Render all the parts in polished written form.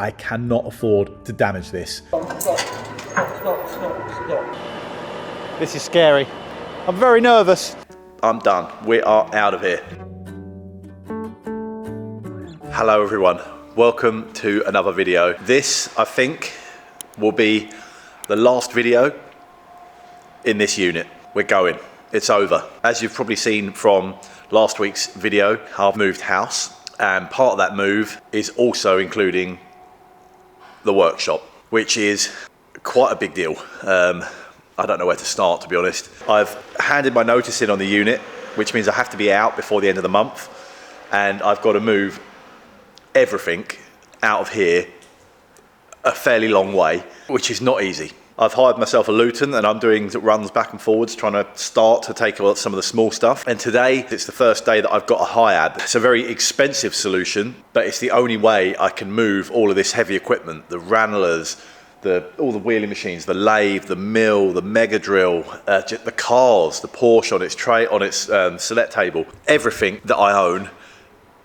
I cannot afford to damage this. Stop. This is scary. I'm very nervous. I'm done. We are out of here. Hello everyone. Welcome to another video. This, I think, will be the last video in this unit. We're going. It's over. As you've probably seen from last week's video, I've moved house, and part of that move is also including the workshop, which is quite a big deal. I don't know where to start, to be honest. I've handed my notice in on the unit, which means I have to be out before the end of the month, and I've got to move everything out of here a fairly long way, which is not easy. I've hired myself a Luton and I'm doing runs back and forwards, trying to start to take out some of the small stuff. And today, it's the first day that I've got a HIAB. It's a very expensive solution, but it's the only way I can move all of this heavy equipment, the ranelers, all the wheeling machines, the lathe, the mill, the mega drill, the cars, the Porsche on its tray, on its select table. Everything that I own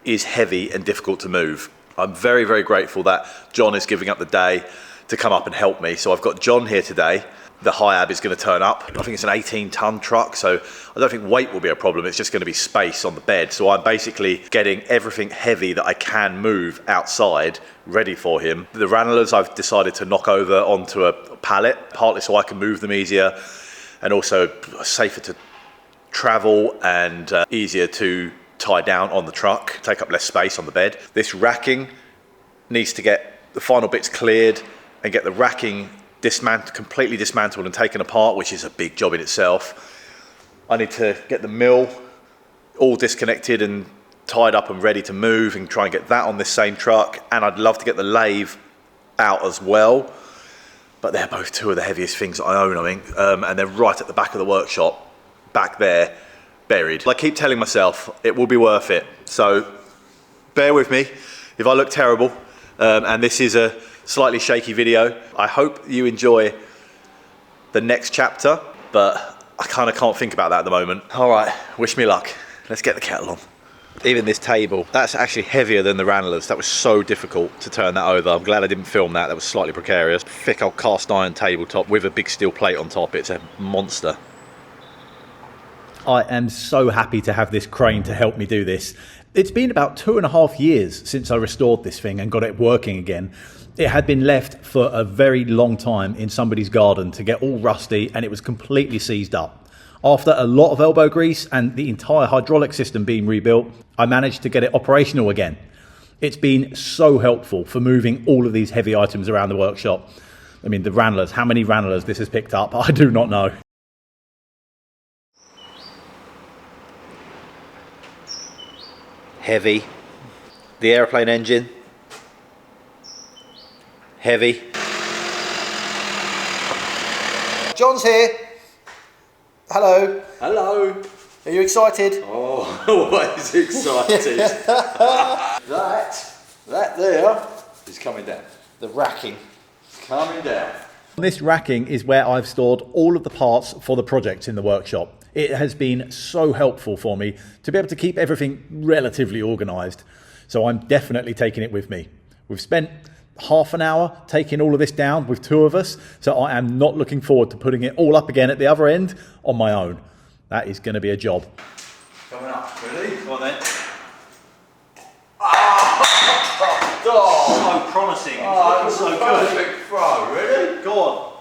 is heavy and difficult to move. I'm very, very grateful that John is giving up the day to come up and help me. So I've got John here today. The HIAB is going to turn up. I think it's an 18-ton truck, so I don't think weight will be a problem. It's just going to be space on the bed. So I'm basically getting everything heavy that I can move outside ready for him. The ranelers I've decided to knock over onto a pallet, partly so I can move them easier, and also safer to travel and easier to tie down on the truck, take up less space on the bed. This racking needs to get the final bits cleared and get the racking completely dismantled and taken apart, which is a big job in itself. I need to get the mill all disconnected and tied up and ready to move and try and get that on this same truck. And I'd love to get the lathe out as well. But they're both two of the heaviest things I own, I think. And they're right at the back of the workshop, back there, buried. I keep telling myself it will be worth it. So bear with me if I look terrible. And this is a slightly shaky video. I hope you enjoy the next chapter, but I kind of can't think about that at the moment. All right, wish me luck. Let's get the kettle on. Even this table, that's actually heavier than the ranelers. That was so difficult to turn that over. I'm glad I didn't film that. That was slightly precarious. Thick old cast iron tabletop with a big steel plate on top. It's a monster. I am so happy to have this crane to help me do this. It's been about 2.5 years since I restored this thing and got it working again. It had been left for a very long time in somebody's garden to get all rusty, and it was completely seized up. After a lot of elbow grease and the entire hydraulic system being rebuilt, I managed to get it operational again. It's been so helpful for moving all of these heavy items around the workshop. I mean, the ranelers, how many ranelers this has picked up, I do not know. Heavy. The airplane engine. Heavy. John's here. Hello. Hello. Are you excited? Oh, always excited. that there is coming down. The racking. It's coming down. This racking is where I've stored all of the parts for the projects in the workshop. It has been so helpful for me to be able to keep everything relatively organised. So I'm definitely taking it with me. We've spent half an hour taking all of this down with two of us, so I am not looking forward to putting it all up again at the other end on my own. That is going to be a job. Coming up, ready? Go on then. Oh, so promising. Oh, It's so so good. perfect throw. Ready? Go on.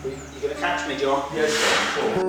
You gonna catch me, John? Yes, cool.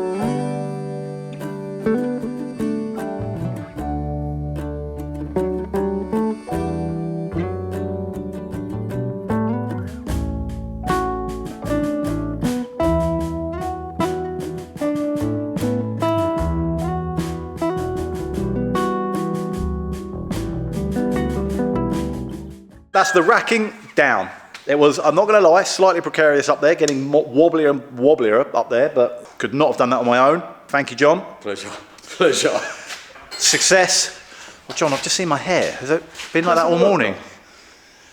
That's the racking down. It was, I'm not going to lie, slightly precarious up there, getting more wobblier and wobblier up there, but could not have done that on my own. Thank you, John. Pleasure. Pleasure. Success. Well, John, I've just seen my hair. Has it been like that all morning?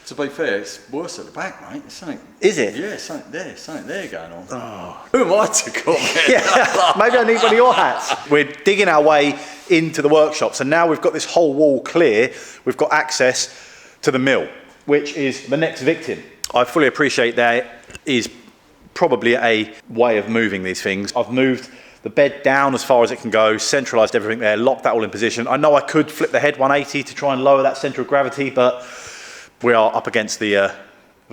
To be fair, it's worse at the back, mate. It's something. Is it? Yeah, something there going on. Oh. Who am I to comment? Yeah, maybe I need one of your hats. We're digging our way into the workshop, so now we've got this whole wall clear. We've got access to the mill, which is the next victim. I fully appreciate that is probably a way of moving these things. I've moved the bed down as far as it can go, centralised everything there, locked that all in position. I know I could flip the head 180 to try and lower that centre of gravity, but we are up against the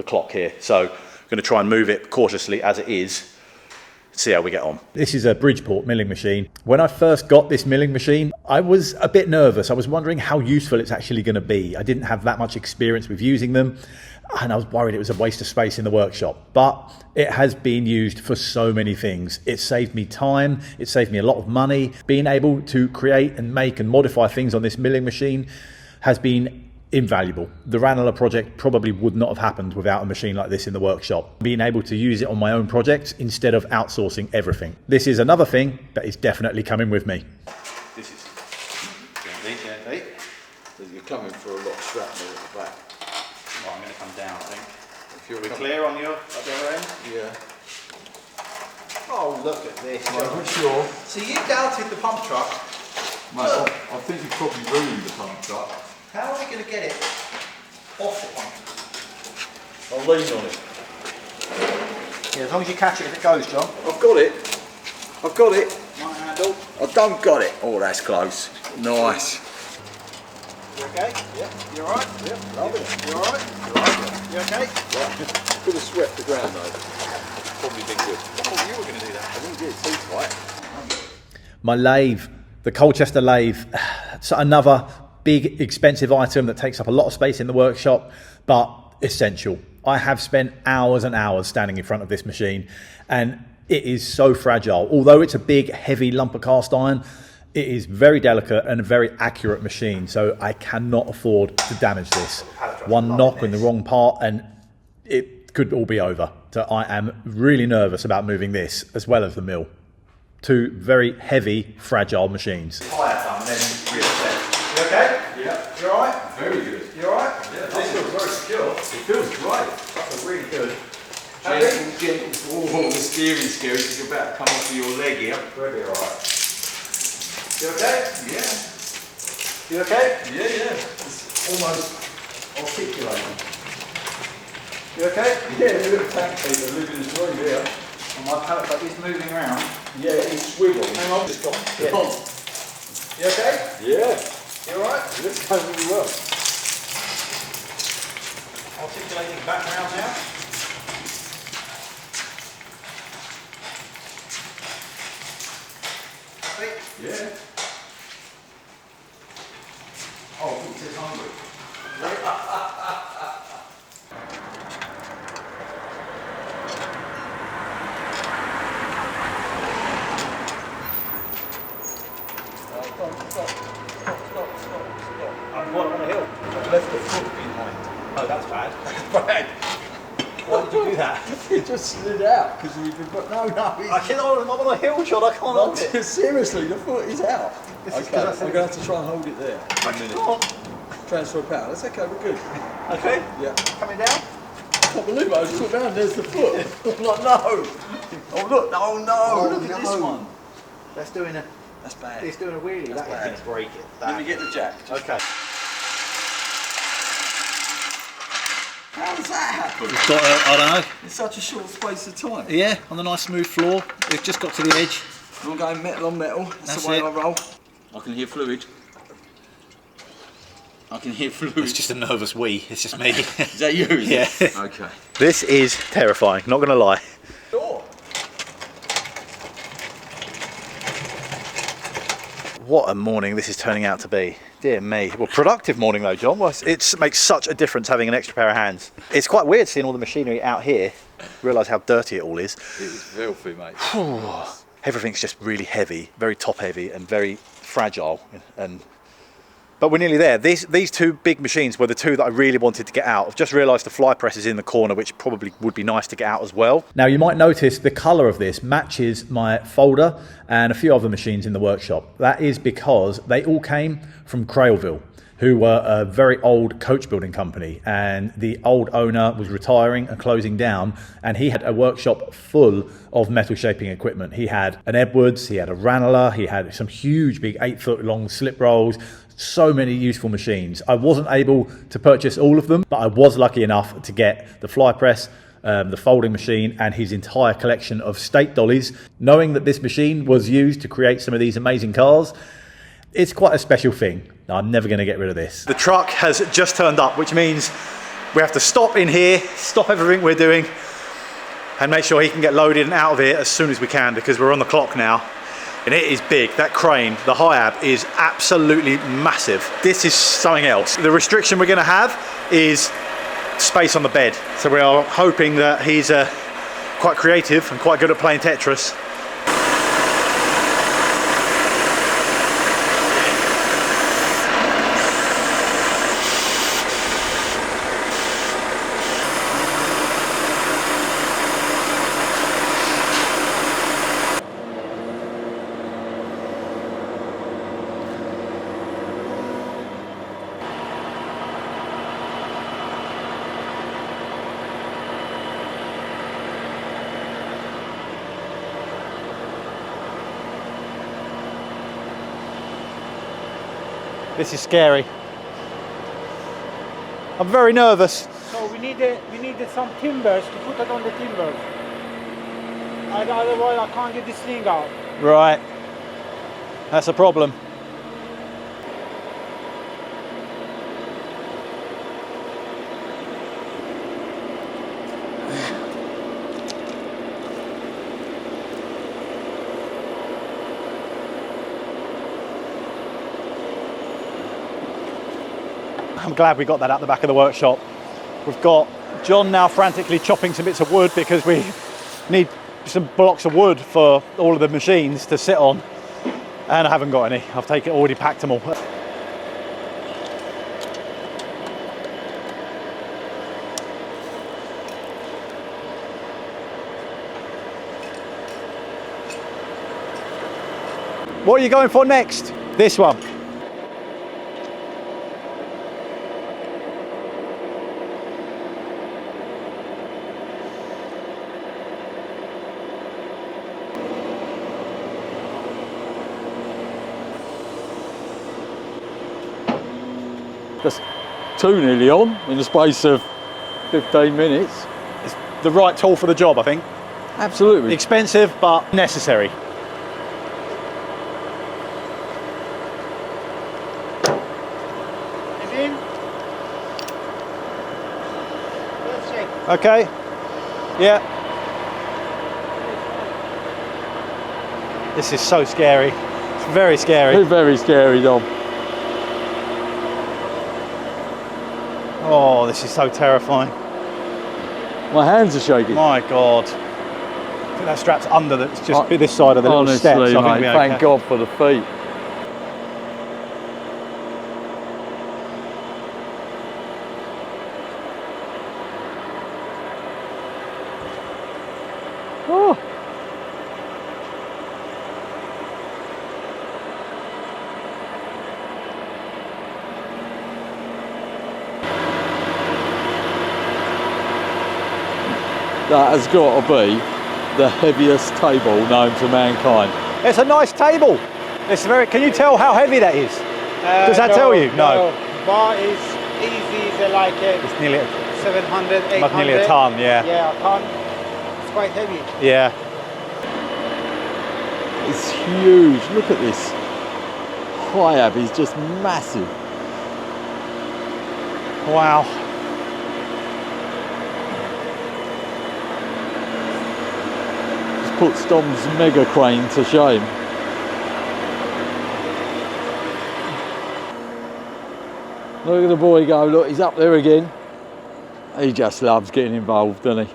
clock here. So I'm going to try and move it cautiously as it is, see how we get on. This is a Bridgeport milling machine. When I first got this milling machine, I was a bit nervous. I was wondering how useful it's actually going to be. I didn't have that much experience with using them, and I was worried it was a waste of space in the workshop. But it has been used for so many things. It saved me time, it saved me a lot of money. Being able to create and make and modify things on this milling machine has been invaluable. The Ranelagh project probably would not have happened without a machine like this in the workshop. Being able to use it on my own projects instead of outsourcing everything. This is another thing that is definitely coming with me. This is gently. You're coming for a lot of shrapnel at the back. Well, I'm going to come down, I think. If you're Clear on your other end? Yeah. Oh, look at this. I'm sure. So you doubted the pump truck. Mate, I think you probably ruined the pump truck. How are we going to get it off the pump? I'll lean on it. Yeah, as long as you catch it if it goes, John. I've got it. I've got it. My handle. I don't got it. Oh, that's close. Nice. You okay? Yeah. You alright? Yeah, lovely. You alright? You okay? Could have swept the ground though. Probably been good. I thought you were going to do that. I think it did. Too tight. My lathe, the Colchester lathe, it's another big expensive item that takes up a lot of space in the workshop, but essential. I have spent hours and hours standing in front of this machine, and it is so fragile. Although it's a big heavy lump of cast iron, it is very delicate and a very accurate machine, so I cannot afford to damage this. One knock in the wrong part and it could all be over. So I am really nervous about moving this as well as the mill. Two very heavy, fragile machines. You okay? Yeah. You alright? Very good. You alright? Yeah, This feels very secure. It feels great. That feels really good. Gentle. Oh, the steering's scary because you're about to come off of your leg here. We'll be alright. You okay? Yeah. You okay? Yeah. It's almost articulating. You okay? Yeah, a little tank feeder living his dream here. And my pallet truck is moving around. Yeah, it swiggles. Hang on. Just got Yeah. on. You okay? Yeah. You alright? It's going really well. Articulating back round now. Happy? Yeah. Oh, it says hungry. Stop. I'm right on a hill. I've left the foot behind. Oh, that's bad. Bad. Why did you do that? It just slid out because we've been. No. I can't, I'm on a hill, John. I can't hold it. Seriously, the foot is out. This is Okay, 'cause I I'm said- going to have to try and hold it there for a minute. Can't. Transfer power. That's okay. We're good. Okay. Yeah. Coming down. I can't believe it. I just looked down. There's the foot. I'm like, no. Oh look. Oh no. Look at this one. That's doing a. That's bad. It's doing a wheelie. That's That bad. can break it. Let me get the jack. Okay. How does that happen? It's got. I don't know. In such a short space of time. Yeah, on the nice smooth floor. It's just got to the edge. I'm going metal on metal. That's the way I roll. I can hear fluid. I can hear fluid. It's just a nervous wee. It's just me. Is that you? Is Yeah. it? Okay. This is terrifying, not going to lie. Door. What a morning this is turning out to be. Dear me. Well, productive morning though, John. Well, it makes such a difference having an extra pair of hands. It's quite weird seeing all the machinery out here, realise how dirty it all is. It was filthy, mate. Everything's just really heavy, very top heavy and very fragile. But we're nearly there. These two big machines were the two that I really wanted to get out. I've just realised the fly press is in the corner, which probably would be nice to get out as well. Now you might notice the colour of this matches my folder and a few other machines in the workshop. That is because they all came from Crailville, who were a very old coach building company, and the old owner was retiring and closing down, and he had a workshop full of metal shaping equipment. He had an Edwards, he had a Ranelagh, he had some huge big 8-foot long slip rolls, so many useful machines. I wasn't able to purchase all of them, but I was lucky enough to get the fly press, the folding machine, and his entire collection of state dollies. Knowing that this machine was used to create some of these amazing cars, it's quite a special thing. I'm never going to get rid of this. The truck has just turned up, which means we have to stop in here, stop everything we're doing, and make sure he can get loaded and out of here as soon as we can, because we're on the clock now. And it is big. That crane, the HIAB, is absolutely massive. This is something else. The restriction we're going to have is space on the bed. So we are hoping that he's quite creative and quite good at playing Tetris. This is scary. I'm very nervous. So we need some timbers to put it on the timbers. Otherwise I can't get this thing out. Right. That's a problem. I'm glad we got that out the back of the workshop. We've got John now frantically chopping some bits of wood because we need some blocks of wood for all of the machines to sit on, and I haven't got any. I've already packed them all. What are you going for next? This one. That's 2 nearly on in the space of 15 minutes. It's the right tool for the job, I think. Absolutely. Expensive, but necessary. Is in? Let's check. Okay. Yeah. This is so scary. It's very scary. Very scary, Dom. Oh, this is so terrifying. My hands are shaking. My God. I think that strap's under the, it's just this side of the little Honestly, step. So I think mate, we'll be thank okay. God for the feet. Oh. That has got to be the heaviest table known to mankind. It's a nice table. It's very. Can you tell how heavy that is? Does that tell you? No. Bar is easy. It's like It's nearly 700, 800. like nearly a ton. Yeah. Yeah, a ton. It's quite heavy. Yeah. It's huge. Look at this. HIAB is just massive. Wow. Just puts Dom's mega crane to shame. Look at the boy go. Look, he's up there again. He just loves getting involved, doesn't he?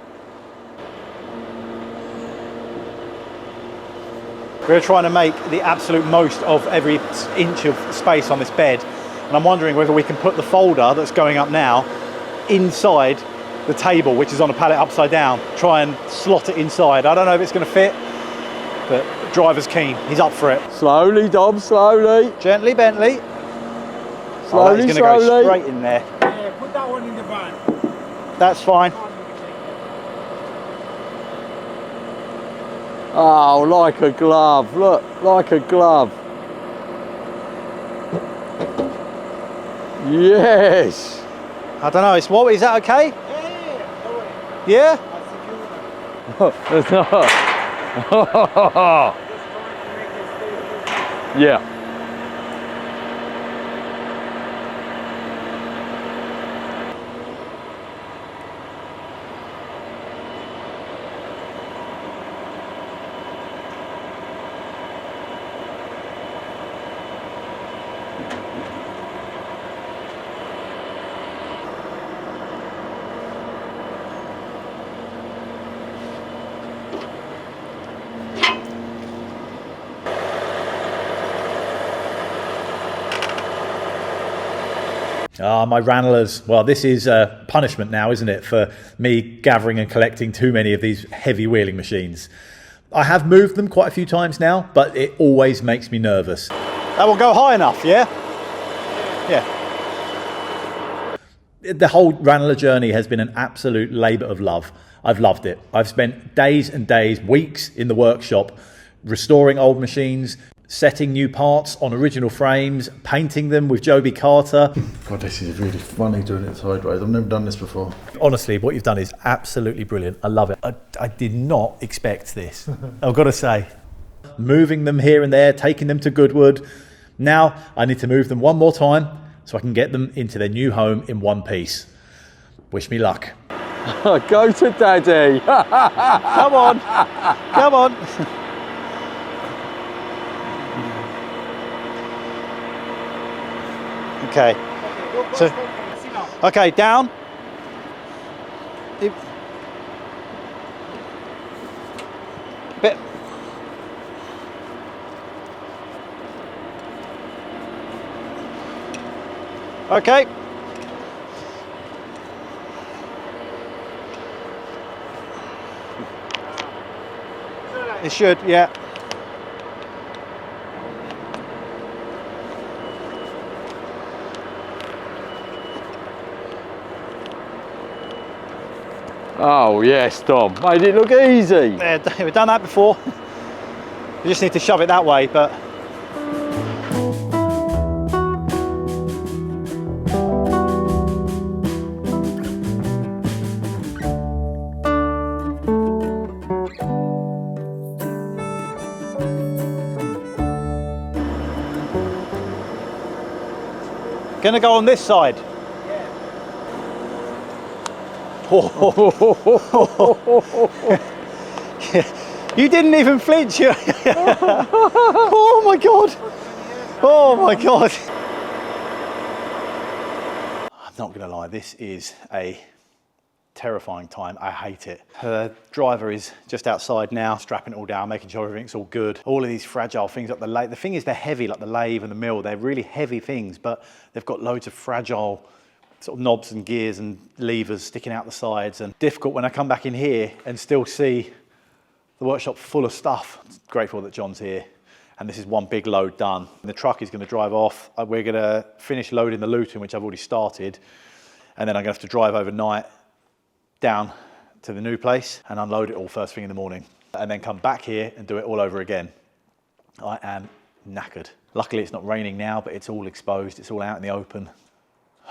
We're trying to make the absolute most of every inch of space on this bed, and I'm wondering whether we can put the folder that's going up now inside the table, which is on a pallet upside down. Try and slot it inside. I don't know if it's going to fit, but the driver's keen. He's up for it. Slowly, Dom, slowly. Gently, Bentley. Oh, that is Slowly, going to go slowly. straight in there. Yeah, put that one in the van. That's fine. Oh, like a glove. Look, like a glove. Yes. I don't know. It's what? Is that okay? Yeah, don't worry. Yeah. I'll secure them. It's not. Just trying to make it stay. Yeah. Ah, my Ranelers. Well, this is punishment now, isn't it, for me gathering and collecting too many of these heavy wheeling machines. I have moved them quite a few times now, but it always makes me nervous. That will go high enough, yeah? Yeah. The whole Raneler journey has been an absolute labour of love. I've loved it. I've spent days and days, weeks in the workshop, restoring old machines, setting new parts on original frames, painting them with Joby Carter. God, this is really funny doing it sideways. I've never done this before. Honestly, what you've done is absolutely brilliant. I love it. I did not expect this, I've got to say. Moving them here and there, taking them to Goodwood. Now I need to move them one more time so I can get them into their new home in one piece. Wish me luck. Go to Daddy. Come on. Come on. Okay. So, okay, down. Bit. Okay. It should, yeah. Oh yes, Dom. Made it look easy. Yeah, we've done that before. We just need to shove it that way, but gonna go on this side. You didn't even flinch. Oh my god. Oh my god. I'm not gonna lie, this is a terrifying time. I hate it. The driver is just outside now, strapping it all down, making sure everything's all good. All of these fragile things like the lathe. The thing is, they're heavy, like the lathe and the mill. They're really heavy things, but they've got loads of fragile sort of knobs and gears and levers sticking out the sides, and difficult when I come back in here and still see the workshop full of stuff. I'm grateful that John's here, and this is one big load done. The truck is going to drive off. We're going to finish loading the Luton, which I've already started, and then I'm going to have to drive overnight down to the new place and unload it all first thing in the morning, and then come back here and do it all over again. I am knackered. Luckily it's not raining now, but it's all exposed, it's all out in the open.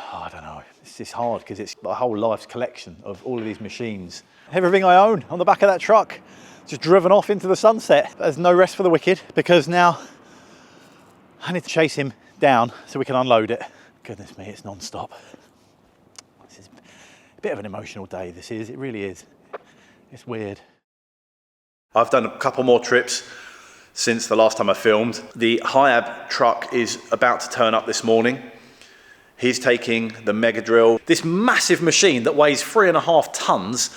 Oh, I don't know, it's just hard because it's my whole life's collection of all of these machines. Everything I own on the back of that truck, just driven off into the sunset. There's no rest for the wicked, because now I need to chase him down so we can unload it. Goodness me, it's non-stop. This is a bit of an emotional day, this is, it really is. It's weird. I've done a couple more trips since the last time I filmed. The Hiab truck is about to turn up this morning. He's taking the mega drill. This massive machine that weighs 3.5 tons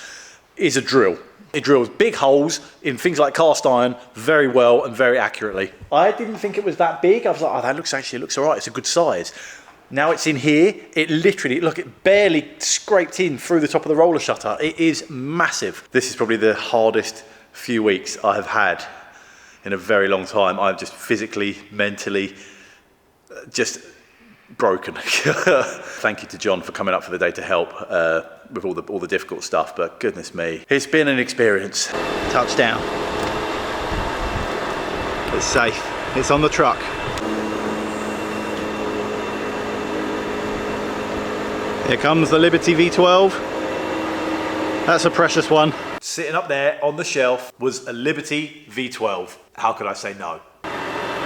is a drill. It drills big holes in things like cast iron very well and very accurately. I didn't think it was that big. I was like, oh, that looks all right. It's a good size. Now it's in here. It literally, look, it barely scraped in through the top of the roller shutter. It is massive. This is probably the hardest few weeks I have had in a very long time. I'm just physically, mentally, just broken. Thank you to John for coming up for the day to help with all the difficult stuff, but goodness me, it's been an experience. Touchdown. It's safe. It's on the truck. Here comes the Liberty V12. That's a precious one. Sitting up there on the shelf was a Liberty V12. How could I say no?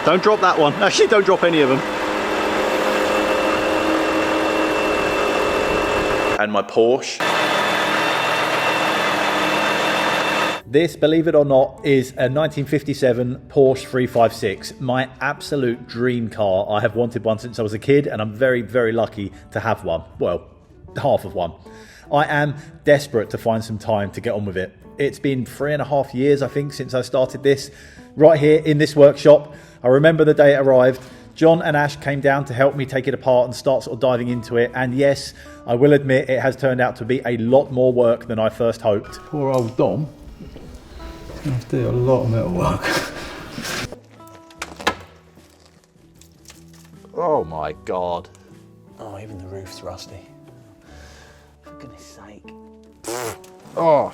Don't drop that one. Actually, don't drop any of them. And my Porsche. This, believe it or not, is a 1957 Porsche 356, my absolute dream car. I have wanted one since I was a kid, and I'm very, very lucky to have one. Well, half of one. I am desperate to find some time to get on with it. It's been 3.5 years, I think, since I started this, right here in this workshop. I remember the day it arrived. John and Ash came down to help me take it apart and start sort of diving into it. And yes, I will admit it has turned out to be a lot more work than I first hoped. Poor old Dom. I have to do a lot of metal work. Oh my God. Oh, even the roof's rusty. For goodness sake. Oh.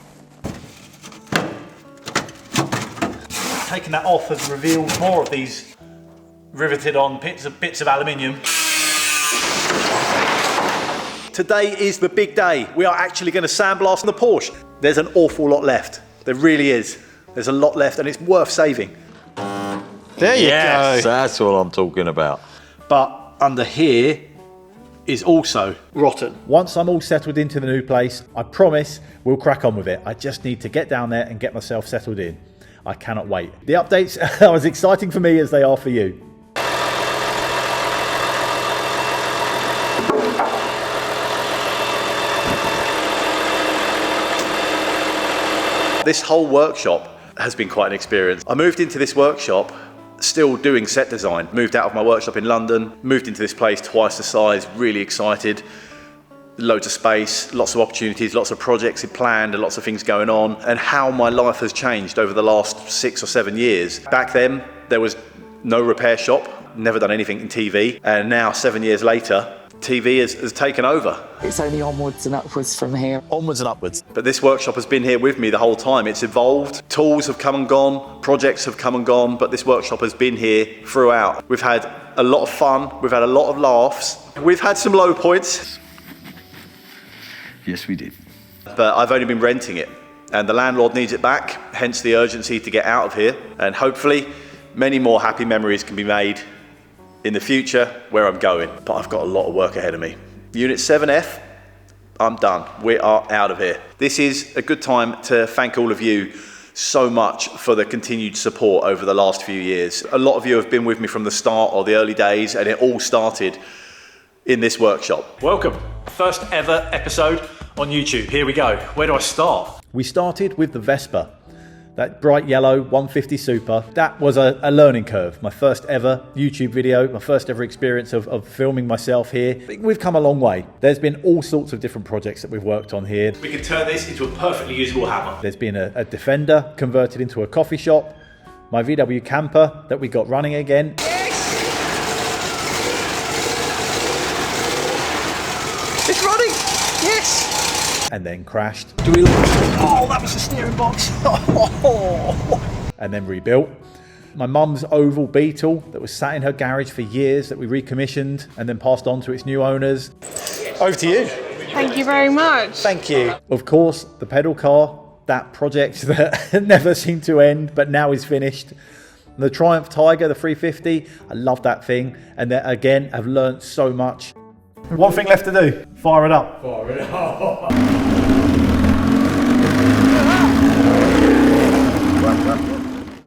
Taking that off has revealed more of these riveted on bits of aluminium. Today is the big day. We are actually going to sandblast the Porsche. There's an awful lot left. There really is. There's a lot left and it's worth saving. There you go. That's what I'm talking about. But under here is also Rotten. Once I'm all settled into the new place, I promise we'll crack on with it. I just need to get down there and get myself settled in. I cannot wait. The updates are as exciting for me as they are for you. This whole workshop has been quite an experience. I moved into this workshop still doing set design. Moved out of my workshop in London, moved into this place twice the size, really excited. Loads of space, lots of opportunities, lots of projects planned and lots of things going on, and how my life has changed over the last 6 or 7 years. Back then, there was no repair shop, never done anything in TV, and now 7 years later, TV has taken over. It's only onwards and upwards from here. Onwards and upwards. But this workshop has been here with me the whole time. It's evolved. Tools have come and gone. Projects have come and gone. But this workshop has been here throughout. We've had a lot of fun. We've had a lot of laughs. We've had some low points. Yes, we did. But I've only been renting it. And the landlord needs it back. Hence the urgency to get out of here. And hopefully many more happy memories can be made in the future where I'm going. But I've got a lot of work ahead of me. Unit 7F, I'm done. We are out of here. This is a good time to thank all of you so much for the continued support over the last few years. A lot of you have been with me from the start or the early days, and it all started in this workshop. Welcome. First ever episode on YouTube. Here we go. Where do I start? We started with the Vespa, that bright yellow 150 Super. That was a learning curve. My first ever YouTube video, my first ever experience of filming myself here. We've come a long way. There's been all sorts of different projects that we've worked on here. We can turn this into a perfectly usable hammer. There's been a Defender converted into a coffee shop, my VW camper that we got running again. It's running! Yes! And then crashed. Oh, that was the steering box. And then rebuilt. My mum's oval Beetle that was sat in her garage for years that we recommissioned and then passed on to its new owners. Over to you. Thank you very much. Thank you. Of course, the pedal car, that project that never seemed to end but now is finished. The Triumph Tiger, the 350, I love that thing. And then again, I've learned so much. One thing left to do. Fire it up.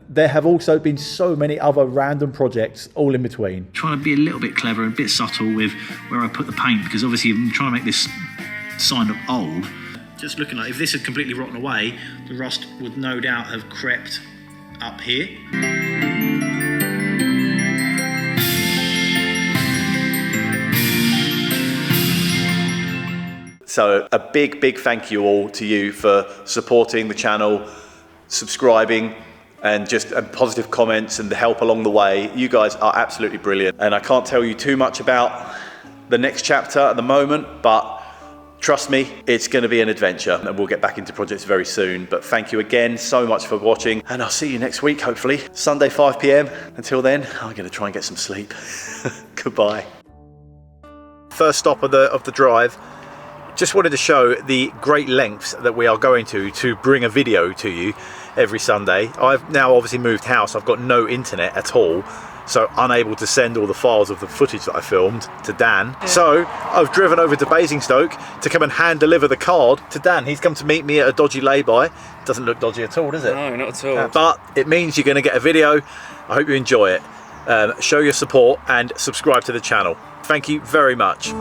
There have also been so many other random projects all in between. Trying to be a little bit clever and a bit subtle with where I put the paint, because obviously I'm trying to make this sign look old. Just looking like if this had completely rotten away, the rust would no doubt have crept up here. So a big thank you all to you for supporting the channel, subscribing, and positive comments and the help along the way. You guys are absolutely brilliant. And I can't tell you too much about the next chapter at the moment, but trust me, it's going to be an adventure, and we'll get back into projects very soon. But thank you again so much for watching, and I'll see you next week, hopefully. Sunday, 5 p.m. Until then, I'm going to try and get some sleep. Goodbye. First stop of the drive. Just wanted to show the great lengths that we are going to bring a video to you every Sunday. I've now obviously moved house. I've got no internet at all, so unable to send all the files of the footage that I filmed to Dan. So I've driven over to Basingstoke to come and hand deliver the card to Dan. He's come to meet me at a dodgy lay-by. Doesn't look dodgy at all, does it? No, not at all. But it means you're going to get a video. I hope you enjoy it. Show your support and subscribe to the channel. Thank you very much.